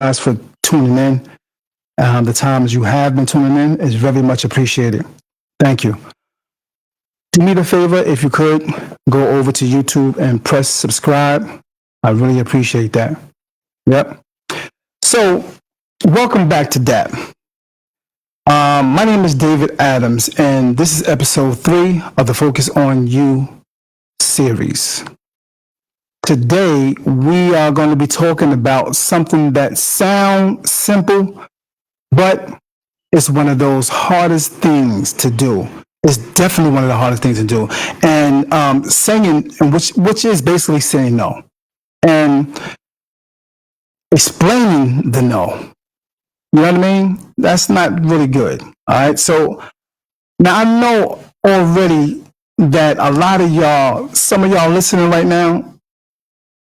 guys for tuning in. The times you have been tuning in is very much appreciated. Thank you. Do me the favor, if you could, go over to YouTube and press subscribe. I really appreciate that. Yep. So, welcome back to D.A.P. My name is David Adams, and this is episode 3 of the Focus on You series. Today, we are going to be talking about something that sounds simple, but it's one of those hardest things to do. It's definitely one of the hardest things to do. And saying, which is basically saying no. And explaining the no. You know what I mean? That's not really good. All right. So now I know already that a lot of y'all, some of y'all listening right now,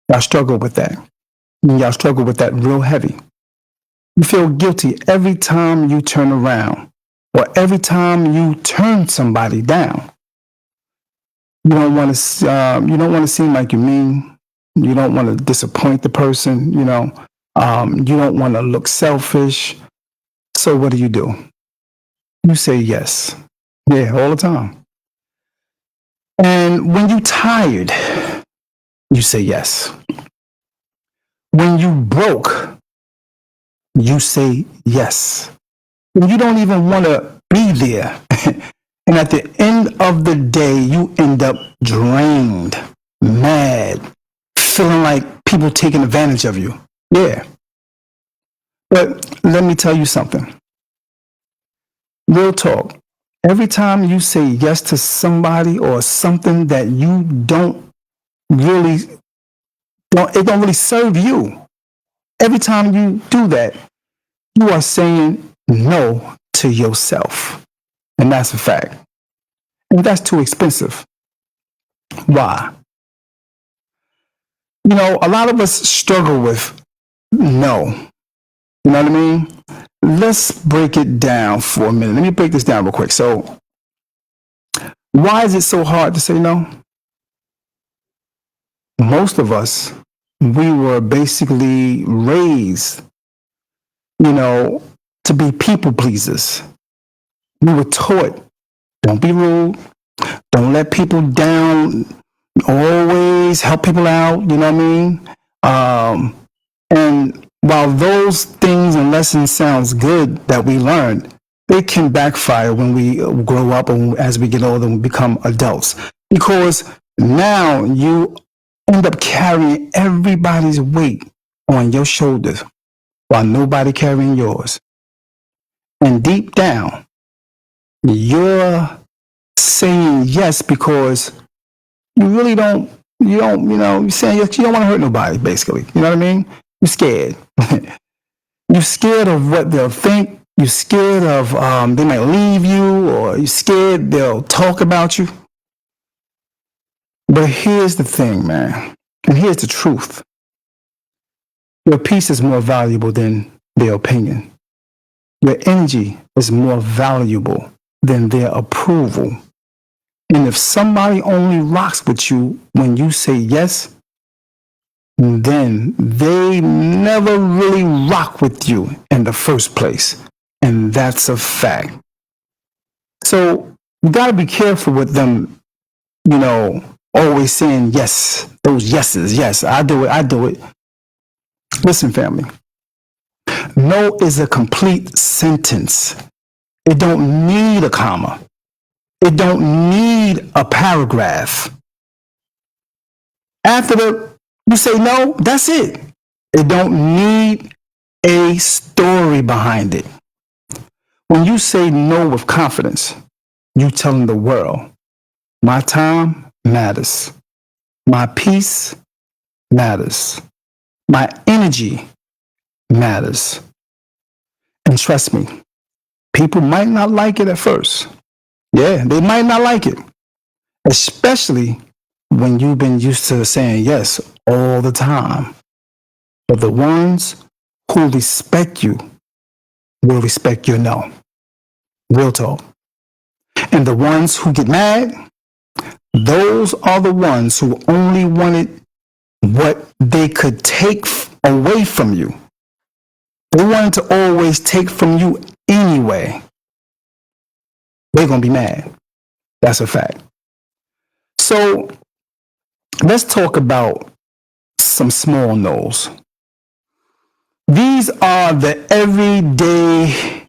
y'all struggle with that. And y'all struggle with that real heavy. You feel guilty every time you turn around or every time you turn somebody down. You don't want to seem like you're mean. You don't want to disappoint the person. You don't want to look selfish. So what do? You say yes. Yeah, all the time. And when you're tired, you say yes. When you broke, you say yes. When you don't even want to be there. And at the end of the day, you end up drained, mad, feeling like people taking advantage of you. Yeah. But let me tell you something. Real talk. Every time you say yes to somebody or something that you it don't really serve you. Every time you do that, you are saying no to yourself. And that's a fact. And that's too expensive. Why? A lot of us struggle with no. You know what I mean? Let's break it down for a minute. Let me break this down real quick. So, why is it so hard to say no? Most of us, we were basically raised, to be people pleasers. We were taught, don't be rude, don't let people down, always help people out, you know what I mean? And while those things and lessons sounds good that we learned, they can backfire when we grow up and as we get older and become adults. Because now you end up carrying everybody's weight on your shoulders while nobody carrying yours. And deep down, you're saying yes because you really you're saying yes, you don't want to hurt nobody, basically. You know what I mean? You're scared. You're scared of what they'll think. You're scared of they might leave you, or you're scared they'll talk about you. But here's the thing, man. And here's the truth. Your peace is more valuable than their opinion. Your energy is more valuable than their approval. And if somebody only rocks with you when you say yes, then they never really rock with you in the first place. And that's a fact. So you got to be careful with them, always saying yes, those yeses. Yes, I do it. Listen, family. No is a complete sentence. It don't need a comma. It don't need a paragraph. After you say no, that's it. It don't need a story behind it. When you say no with confidence, you telling the world, my time matters. My peace matters. My energy matters. And trust me, people might not like it at first. Yeah, they might not like it. Especially when you've been used to saying yes all the time. But the ones who respect you will respect your no. Real talk. And the ones who get mad, those are the ones who only wanted what they could take away from you. They wanted to always take from you anyway. They're going to be mad. That's a fact. So let's talk about some small no's. These are the everyday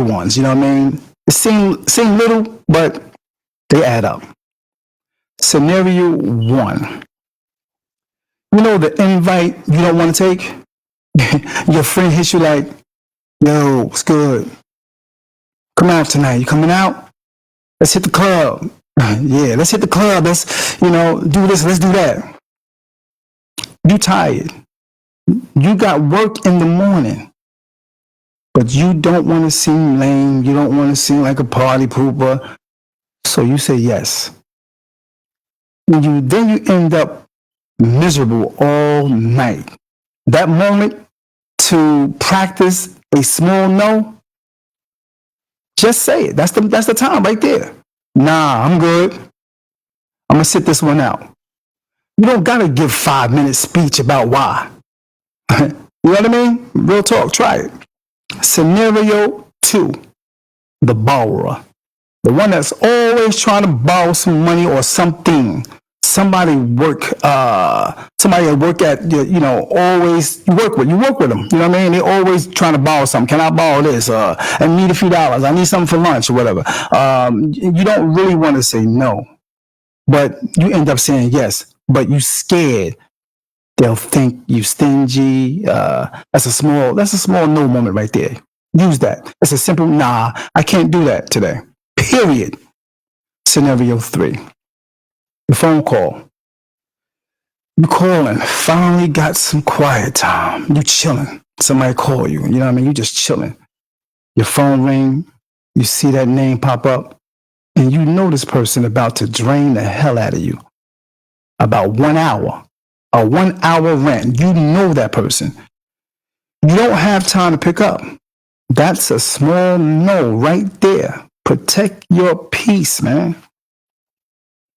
ones, you know what I mean? They seem little, but they add up. Scenario one. You know the invite you don't want to take? Your friend hits you like, yo, what's good? Come out tonight. You coming out? Let's hit the club. Yeah, let's hit the club. Let's, do this, let's do that. You tired. You got work in the morning. But you don't want to seem lame. You don't want to seem like a party pooper. So you say yes. And then you end up miserable all night. That moment to practice a small no, just say it. That's the time right there. Nah, I'm good. I'm going to sit this one out. You don't got to give 5-minute speech about why. You know what I mean? Real talk. Try it. Scenario two, the borrower. The one that's always trying to borrow some money or something. Somebody work at always you work with them. You know what I mean? They're always trying to borrow something. Can I borrow this? I need a few dollars. I need something for lunch or whatever. You don't really want to say no, but you end up saying yes, but you scared. They'll think you stingy. That's a small no moment right there. Use that. It's a simple, nah, I can't do that today. Period. Scenario three. The phone call. You calling, finally got some quiet time. You chilling. Somebody call you. You know what I mean? You just chilling. Your phone ring. You see that name pop up. And you know this person about to drain the hell out of you. About 1 hour. A 1 hour rent. You know that person. You don't have time to pick up. That's a small no right there. Protect your peace, man.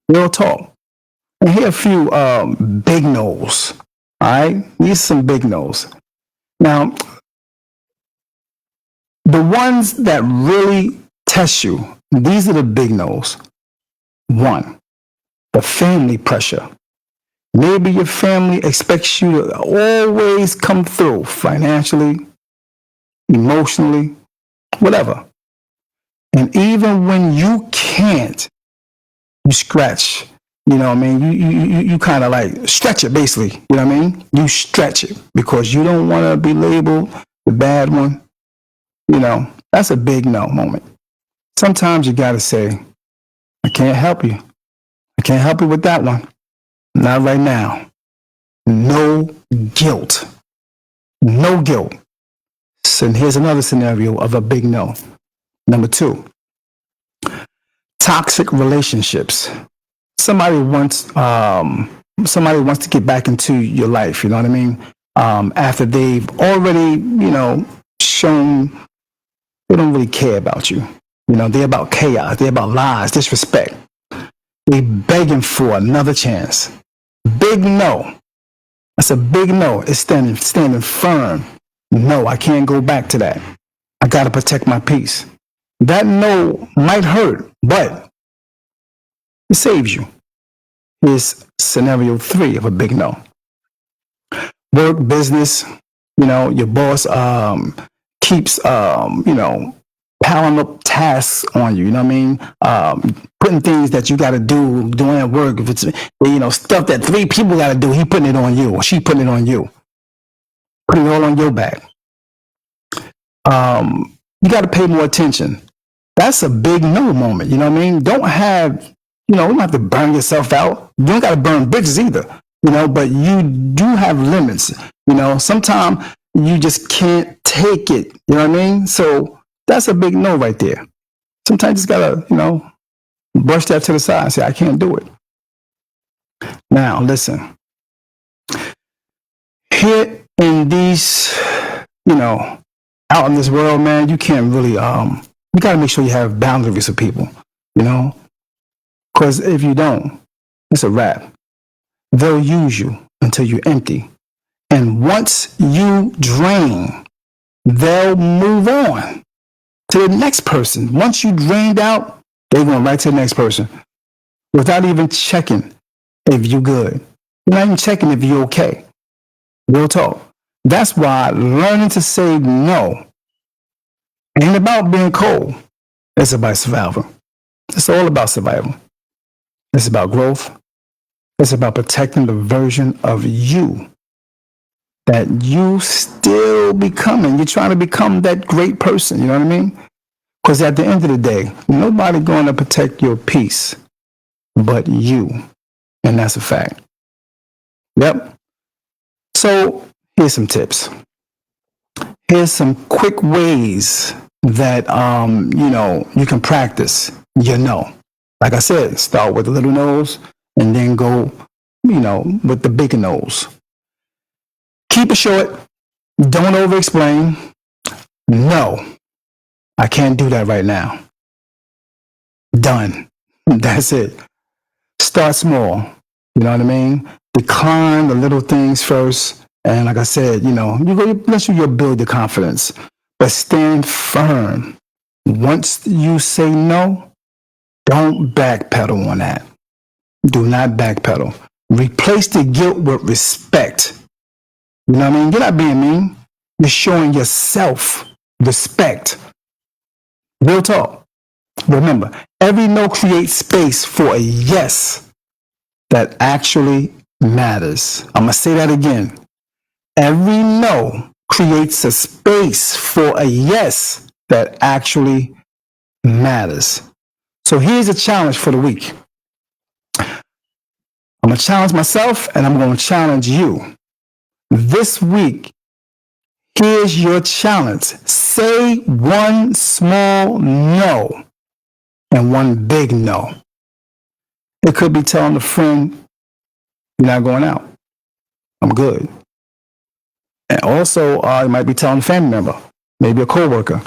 Real talk. And here are a few big no's. All right? These are some big no's. Now, the ones that really test you, these are the big no's. One, the family pressure. Maybe your family expects you to always come through financially, emotionally, whatever. And even when you can't, you scratch. You know what I mean? You kind of like stretch it, basically. You know what I mean? You stretch it because you don't want to be labeled the bad one. You know, that's a big no moment. Sometimes you got to say, I can't help you. I can't help you with that one. Not right now. No guilt. No guilt. So here's another scenario of a big no. Number two, toxic relationships. Somebody wants to get back into your life. You know what I mean? After they've already, shown they don't really care about you. You know, they're about chaos. They're about lies, disrespect. They begging for another chance. Big no. That's a big no. It's standing firm. No, I can't go back to that. I got to protect my peace. That no might hurt, but it saves you. Here's scenario three of a big no. Work, business, your boss keeps, piling up tasks on you, you know what I mean? Putting things that you got to do, doing at work. If it's, stuff that 3 people got to do, he putting it on you or she putting it on you. Putting it all on your back. You got to pay more attention. That's a big no moment, you know what I mean? Don't have to burn yourself out. You don't got to burn bridges either, but you do have limits. Sometimes you just can't take it, you know what I mean? So that's a big no right there. Sometimes you just got to, brush that to the side and say, I can't do it. Now, listen. Here in these, out in this world, man, you can't really, you got to make sure you have boundaries with people, because if you don't, it's a wrap. They'll use you until you're empty. And once you drain, they'll move on to the next person. Once you drained out, they're going right to the next person without even checking if you're good. You're not even checking if you're okay. Real talk. That's why learning to say no ain't about being cold. It's about survival. It's all about survival. It's about growth. It's about protecting the version of you that you still becoming. You're trying to become that great person. You know what I mean? Because at the end of the day, nobody going to protect your peace but you. And that's a fact. Yep. So here's some tips. Here's some quick ways that you can practice your no. Like I said, start with the little nose and then go, with the bigger nose. Keep it short. Don't over explain. No, I can't do that right now. Done. That's it. Start small. You know what I mean? Decline the little things first. And like I said, you'll build your confidence. But stand firm. Once you say no, don't backpedal on that. Do not backpedal. Replace the guilt with respect. You know what I mean? You're not being mean. You're showing yourself respect. Real talk. Remember, every no creates space for a yes that actually matters. I'm going to say that again. Every no creates a space for a yes that actually matters. So here's a challenge for the week. I'm going to challenge myself and I'm going to challenge you. This week, here's your challenge. Say one small no and one big no. It could be telling a friend, you're not going out. I'm good. And also, you might be telling a family member, maybe a coworker.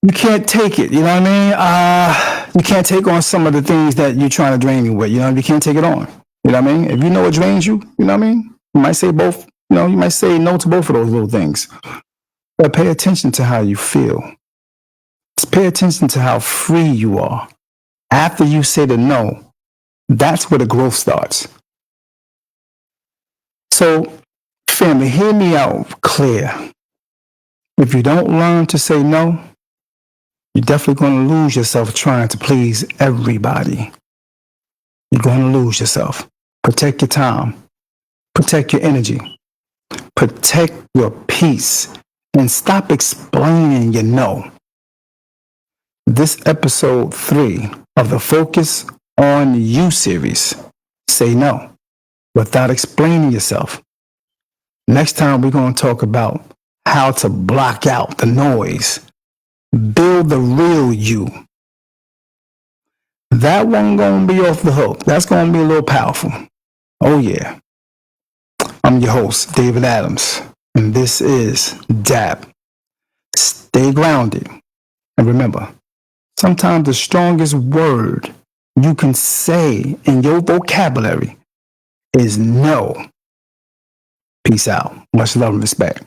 You can't take it, you know what I mean? You can't take on some of the things that you're trying to drain you with, you can't take it on. You know what I mean? If you know what drains you, you know what I mean? You might say both, you might say no to both of those little things. But pay attention to how you feel. Just pay attention to how free you are. After you say the no, that's where the growth starts. So, family, hear me out clear. If you don't learn to say no, you're definitely going to lose yourself trying to please everybody. You're going to lose yourself. Protect your time. Protect your energy. Protect your peace. And stop explaining your no. This episode 3 of the Focus on You series. Say no without explaining yourself. Next time we're going to talk about how to block out the noise. Build the real you. That one going to be off the hook. That's going to be a little powerful. Oh yeah. I'm your host, David Adams, and this is D.A.P. Stay grounded. And remember, sometimes the strongest word you can say in your vocabulary is no. Peace out. Much love and respect.